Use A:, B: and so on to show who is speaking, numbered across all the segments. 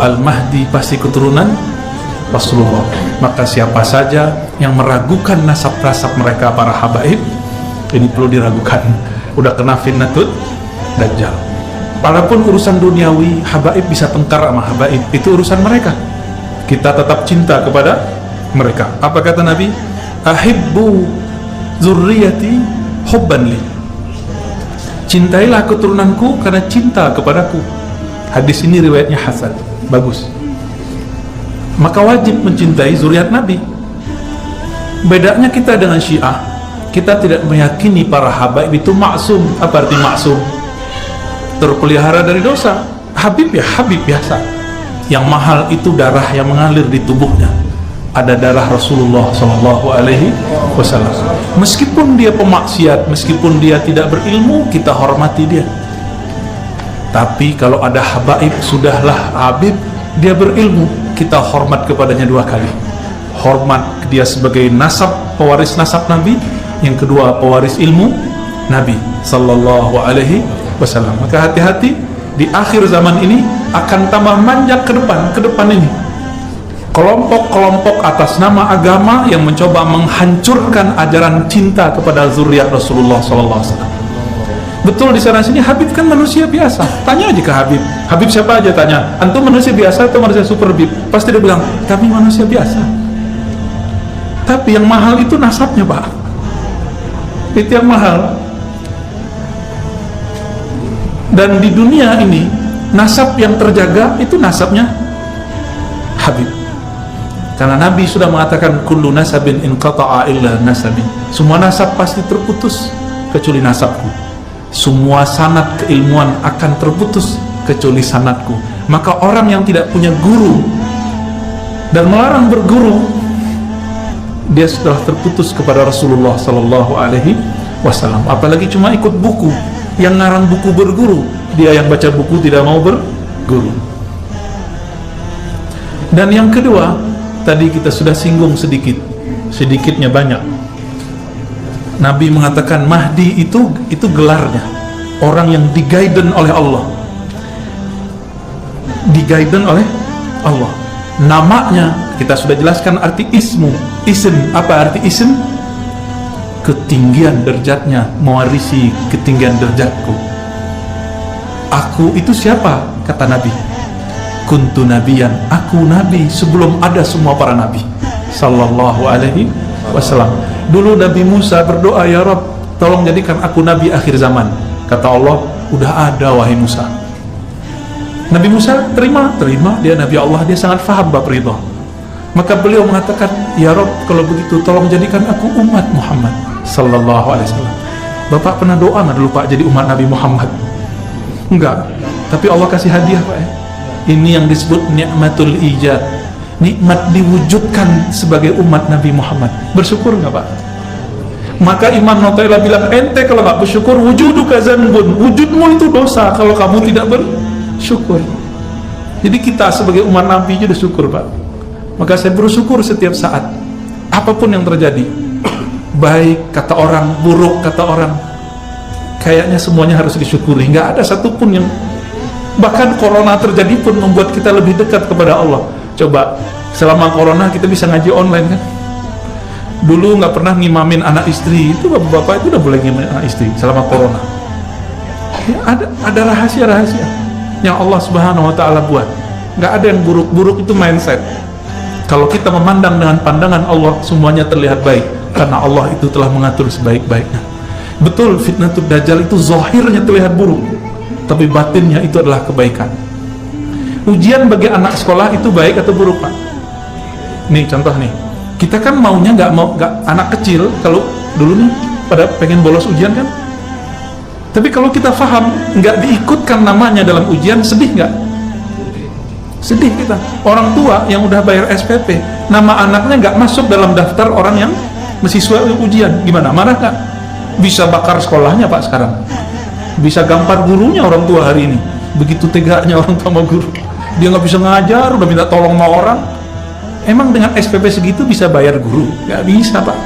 A: Al-Mahdi pasti keturunan Rasulullah. Maka siapa saja yang meragukan nasab-nasab mereka para habaib, ini perlu diragukan, udah kena fitnatul dajjal. Walaupun urusan duniawi habaib bisa tengkar sama habaib, itu urusan mereka, kita tetap cinta kepada mereka. Apa kata Nabi? Ahibbu zurriyati hubban li, cintailah keturunanku karena cinta kepadaku. Hadis ini riwayatnya hasan, bagus. Maka wajib mencintai zuriat Nabi. Bedanya kita dengan Syiah, kita tidak meyakini para habaib itu maksum. Apa arti maksum? Terpelihara dari dosa. Habib ya habib biasa. Yang mahal itu darah yang mengalir di tubuhnya. Ada darah Rasulullah SAW. Meskipun dia pemaksiat, meskipun dia tidak berilmu, kita hormati dia. Tapi kalau ada habaib, sudahlah habib, dia berilmu, kita hormat kepadanya dua kali. Hormat dia sebagai nasab, pewaris nasab Nabi. Yang kedua, pewaris ilmu Nabi Sallallahu Alaihi Wasallam. Maka hati-hati, di akhir zaman ini akan tambah manjak ke depan ini. Kelompok-kelompok atas nama agama yang mencoba menghancurkan ajaran cinta kepada zuriat Rasulullah Sallallahu Alaihi Wasallam. Betul, di sana sini Habib kan manusia biasa. Tanya aja ke Habib. Habib siapa aja tanya, antum manusia biasa atau manusia super Habib? Pasti dia bilang, kami manusia biasa. Tapi yang mahal itu nasabnya, Pak. Itu yang mahal. Dan di dunia ini, nasab yang terjaga itu nasabnya Habib. Karena Nabi sudah mengatakan, kullu nasabin inqata'a illa nasabi. Semua nasab pasti terputus kecuali nasabku. Semua sanad keilmuan akan terputus kecuali sanadku. Maka orang yang tidak punya guru dan melarang berguru, dia sudah terputus kepada Rasulullah Sallallahu Alaihi Wasallam. Apalagi cuma ikut buku, yang ngarang buku berguru, dia yang baca buku tidak mau berguru. Dan yang kedua, tadi kita sudah singgung sedikitnya banyak. Nabi mengatakan Mahdi itu gelarnya, orang yang di-guiden oleh Allah. Di-guiden oleh Allah. Namanya kita sudah jelaskan arti ismu. Ism, apa arti ism? Ketinggian derajatnya, mewarisi ketinggian derajatku. Aku itu siapa? Kata Nabi. Kuntu nabiyan, aku nabi sebelum ada semua para nabi Sallallahu Alaihi Wasallam. Dulu Nabi Musa berdoa, ya Rabb, tolong jadikan aku nabi akhir zaman. Kata Allah, udah ada wahai Musa. Nabi Musa terima, dia Nabi Allah, dia sangat faham bab ridha. Maka beliau mengatakan, ya Rabb, kalau begitu tolong jadikan aku umat Muhammad Sallallahu Alaihi Wasallam. Bapak pernah doa nggak dulu Pak jadi umat Nabi Muhammad? Enggak, tapi Allah kasih hadiah Pak ya. Ini yang disebut nikmatul ijad, nikmat diwujudkan sebagai umat Nabi Muhammad. Bersyukur nggak Pak? Maka Imam Nawawi bilang, ente kalau nggak bersyukur, wujuduka zanbun, wujudmu itu dosa kalau kamu tidak bersyukur. Jadi kita sebagai umat Nabi juga syukur Pak. Maka saya bersyukur setiap saat, apapun yang terjadi, baik kata orang, buruk kata orang, kayaknya semuanya harus disyukuri. Nggak ada satupun yang, bahkan corona terjadi pun membuat kita lebih dekat kepada Allah. Coba selama corona kita bisa ngaji online kan? Dulu nggak pernah ngimamin anak istri, itu bapak-bapak itu udah boleh ngimamin anak istri selama corona. Ya, ada rahasia-rahasia yang Allah Subhanahu Wa Taala buat. Nggak ada yang buruk-buruk, itu mindset. Kalau kita memandang dengan pandangan Allah, semuanya terlihat baik karena Allah itu telah mengatur sebaik-baiknya. Betul, fitnatul dajjal itu zahirnya terlihat buruk, tapi batinnya itu adalah kebaikan. Ujian bagi anak sekolah itu baik atau buruk Pak? Nih contoh nih, kita kan maunya nggak anak kecil kalau dulu nih pada pengen bolos ujian kan? Tapi kalau kita paham nggak diikutkan namanya dalam ujian, sedih nggak? Sedih kita. Orang tua yang udah bayar SPP, nama anaknya nggak masuk dalam daftar orang yang mahasiswa ujian, gimana? Marah nggak? Bisa bakar sekolahnya Pak sekarang, bisa gampar gurunya orang tua hari ini. Begitu tegaknya orang tua sama guru, dia nggak bisa ngajar, udah minta tolong sama orang. Emang dengan SPP segitu bisa bayar guru? Nggak bisa Pak.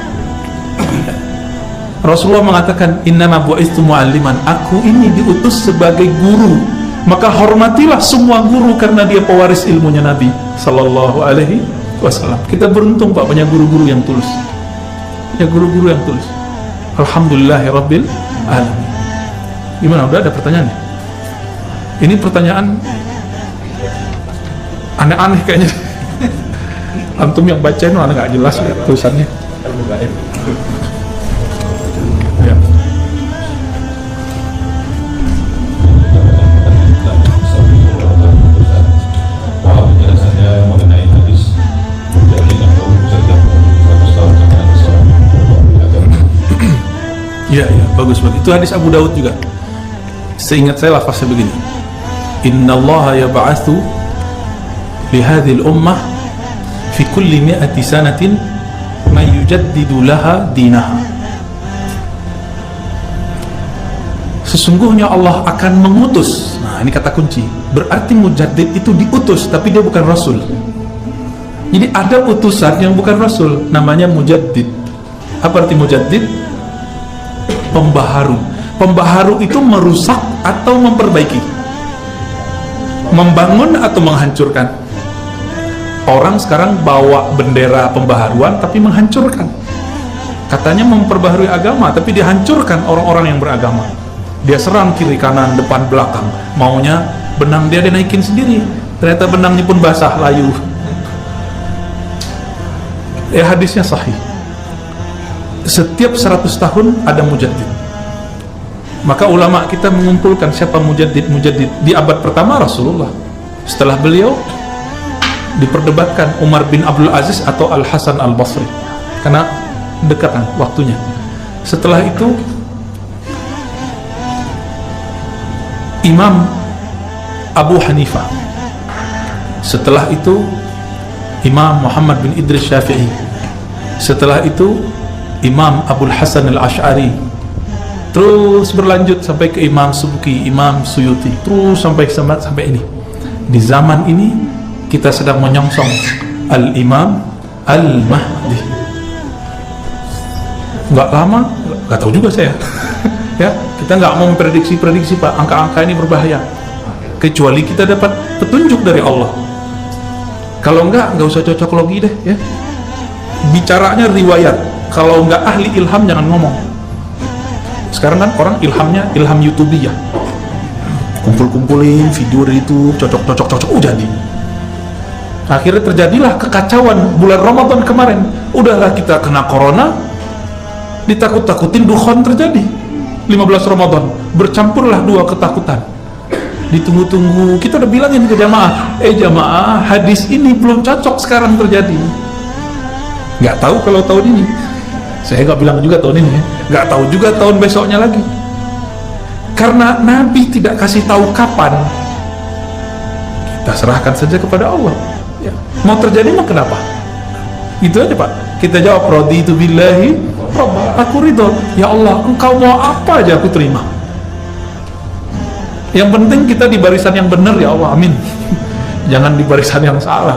A: Rasulullah mengatakan, innama bu'istu mu'alliman, aku ini diutus sebagai guru, maka hormatilah semua guru karena dia pewaris ilmunya Nabi sallallahu alaihi wasallam. Kita beruntung Pak, punya guru-guru yang tulus, punya guru-guru yang tulus. Alhamdulillahirabbil alamin. Gimana, udah ada pertanyaannya? Ini pertanyaan aneh-aneh kayaknya. Antum yang bacain mana nggak jelas ya, tulisannya. Ya.
B: Mengenai hadis
A: ya, bagus. Itu hadis Abu Daud juga. Seingat saya lafaznya begini, innallaha yab'atsu li hadhil ummah fi kulli mi'ati sanatin man yujaddidu laha dinaha. Sesungguhnya Allah akan mengutus. Nah, ini kata kunci. Berarti mujaddid itu diutus, tapi dia bukan rasul. Jadi ada utusan yang bukan rasul, namanya mujaddid. Apa arti mujaddid? Pembaharu. Pembaharu itu merusak atau memperbaiki, membangun atau menghancurkan. Orang sekarang bawa bendera pembaharuan tapi menghancurkan. Katanya memperbaharui agama, tapi dihancurkan orang-orang yang beragama. Dia serang kiri kanan depan belakang, maunya benang dia dinaikin sendiri, ternyata benangnya pun basah layu. Hadisnya sahih, setiap 100 tahun ada mujaddid. Maka ulama kita mengumpulkan siapa mujaddid di abad pertama Rasulullah. Setelah beliau diperdebatkan Umar bin Abdul Aziz atau Al Hasan Al Basri, karena dekatan waktunya. Setelah itu Imam Abu Hanifah, setelah itu Imam Muhammad bin Idris Syafi'i, setelah itu Imam Abul Hasan Al-Ash'ari, terus berlanjut sampai ke Imam Subki, Imam Suyuti, terus sampai ini. Di zaman ini kita sedang menyongsong Al-Imam Al-Mahdi. Nggak lama, nggak tahu juga saya. Ya, kita nggak mau memprediksi Pak, angka-angka ini berbahaya. Kecuali kita dapat petunjuk dari Allah. Kalau nggak usah cocok logi deh, ya. Bicaranya riwayat. Kalau nggak ahli ilham jangan ngomong. Sekarang kan orang ilhamnya ilham YouTubiyah, kumpul-kumpulin video dari itu, cocok jadi. Akhirnya terjadilah kekacauan bulan Ramadan kemarin. Udahlah kita kena corona, ditakut-takutin dukhon terjadi. 15 Ramadan bercampurlah dua ketakutan. Ditunggu-tunggu, kita udah bilangin ke jamaah, jamaah, hadis ini belum cocok sekarang terjadi. Nggak tahu kalau tahun ini, saya nggak bilang juga tahun ini, nggak tahu juga tahun besoknya lagi. Karena Nabi tidak kasih tahu kapan, kita serahkan saja kepada Allah. Ya. Mau terjadi mah kenapa? Itu aja Pak. Kita jawab, raditu billahi rabba, aku ridho. Ya Allah, engkau mau apa aja aku terima. Yang penting kita di barisan yang benar ya Allah, amin. Jangan di barisan yang salah.